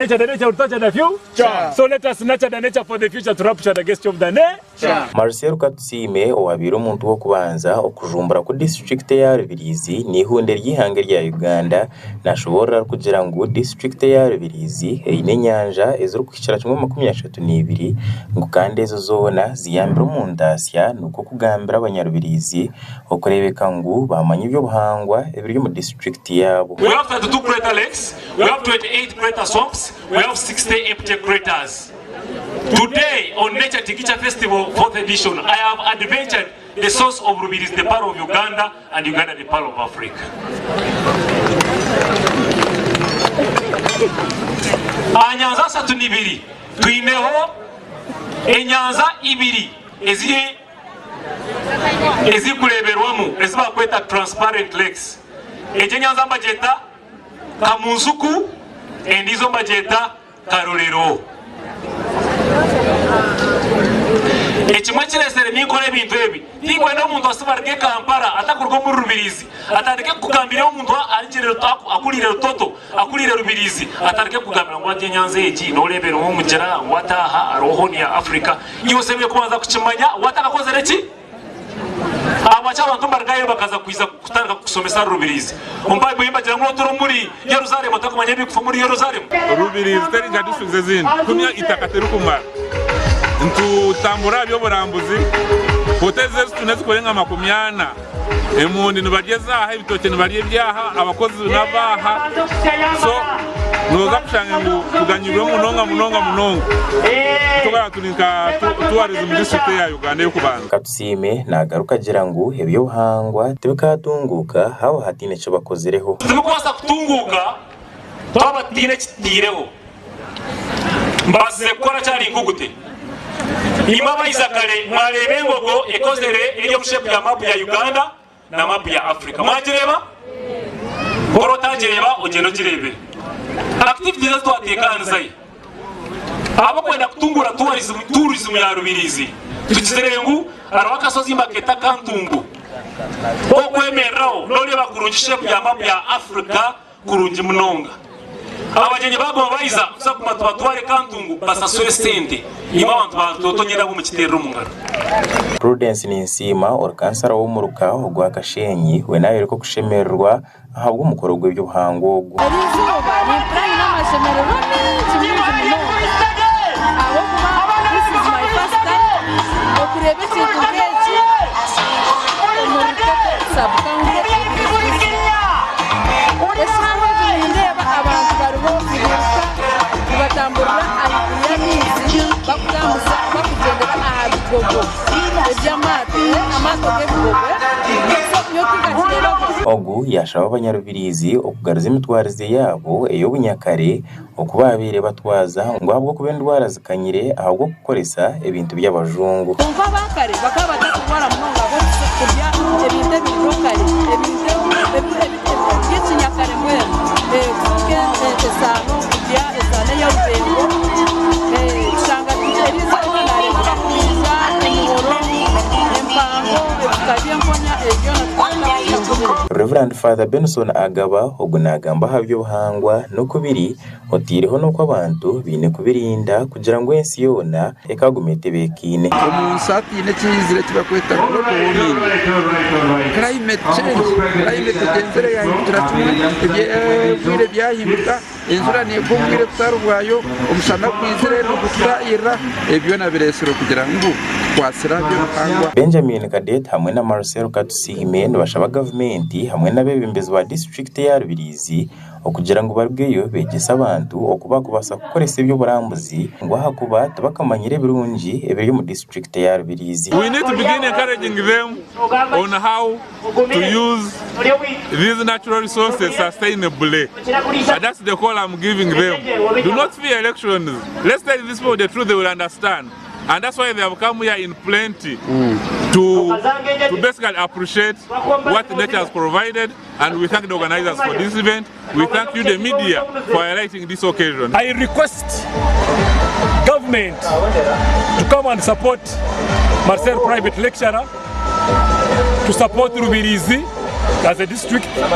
Nature the nature will touch the future. So let us nurture the nature for the future to rapture the guest of the nature. Marcel Katusime owabira omuntu wokubanza okujumbura ku district ya Rubirizi n'ihunde ry'ihange rya Uganda nashobora kugira ngo district ya Rubirizi eine nyanja ezuru kwicara 32 ngo kandi ezo zona ziyambira omundasya nuko kugambira abanyarubirizi okurebeka ngo bamanye ibyo buhangwa ebiri mu district yabo. We have 32 crater lakes, we have 28 crater swamps, we have 60 empty craters. Today on Nature Tigikya Festival 4th edition, I have adventured the source of Rubirizi, the Pearl of Uganda, and Uganda the Pearl of Africa. Anyanza satu nibiri, tuineho enyanza ibiri ezi kuleberwamu eziba kweta transparent lakes. Eje nyanza mbajeta Kamunzuku endizo mbajeta Karorero. Ekimwe kiresere nikore ebintu ebi tigwe no muntu asibarike Kampala atakurwa mu Rubirizi atandike kugambira omuntu aligere akulire Rutoto akulire Rubirizi atandike kugambira ngo ate nyanza eki no lebero mu mujera ngo ataha arohoni ya Africa yose byo kubanza kukimanya watakakoze neki abacha abantu bargaye bakaza kuiza kutanga kusomesa Rubirizi umbaye buyimbagira ngo turo muri Yerusalemu atakumanya bikufa muri Yerusalemu Rubirizi teringa district zezini kumya itakateru kumara ntu tambura byo burambuzi hoteze tuneze korenga makumyana emundi nibageza aha ibitoke nibariye byaha abakozi nabaha so noza kushanga ngo tuganyirwe munonga tugara tuninka tourism district ya Uganda yokubanza. Katusime nagaruka gira ngo ebyo buhangwa tebikatunguka hawo hatine cyo bakozereho tubikosa kutunguka twabatine kitireho mbaze kora cyari ngugute imaba izakale mwarebe ngogo ekozere eri omushepu ya mapu ya Uganda na mapu ya Africa mwagireba korota gireba ogendo girebe activities twatekanzaye abo kwenda kutungura tourism ya Rubirizi tukizerengu arawakasozi maketa kantungu okwemeraho none bakurungi shepu ya mapu ya Africa kurungi munonga abajenye babo bayiza kusakuma twatware kantungu basasure sente ima abantu batotonyera mu kitero mungaro. Prudence ni nsima orkansara wo muruka ogwa kashenyi we nayo riko kushemererwa ahabwo umukoro gw'ibyo buhango gwo ogu yashaba abanyarubirizi okugaruza imitwarize yabo eyo bunyakare okubabire batwaza ngo ahubwo kuba indwara zikanyire ahubwo gukoresa ebintu by'abajungu bakabakare bakabatwara munonga bo kurya ebintu birokare ebintu by'ikinyakare mwe kuke esano kurya esano ya rubengo cyanga tiriza onare bakwiza imoro empango ebikabye mponya ebyo natwaka Reverend Father Benson Agaba ogunagamba habyo buhangwa no kubiri otiriho no kwabantu bine kubirinda kugira ngo ensi yona ekagumete bekine omusati ne kizire kibakweta global climate change genzere ya bwire byahinduka enzura ne kumbwire tsarwayo omusana kwizire no gutayira ebyo nabiresero kugira ngo kwasira byo buhangwa. Benjamin Cadet hamwe na Marcel Katusime bashaba government hamwe n'abebembezi ba district ya Rubirizi okugira ngo barweyo begesa abantu okubakubasa gukoresa ibyo burambuzi ngo hakuba tabakamanyire birungi ebiri mu district ya Rubirizi. We need to begin encouraging them on how to use these natural resources sustainably. And that's the call I'm giving them. Do not fear elections. Let's tell these people the truth, they will understand. And that's why they have come here in plenty to basically appreciate what nature has provided. And we thank the organizers for this event. We thank you, the media, for highlighting this occasion. I request government to come and support Marcel Private Lecturer, to support Rubirizi as a district.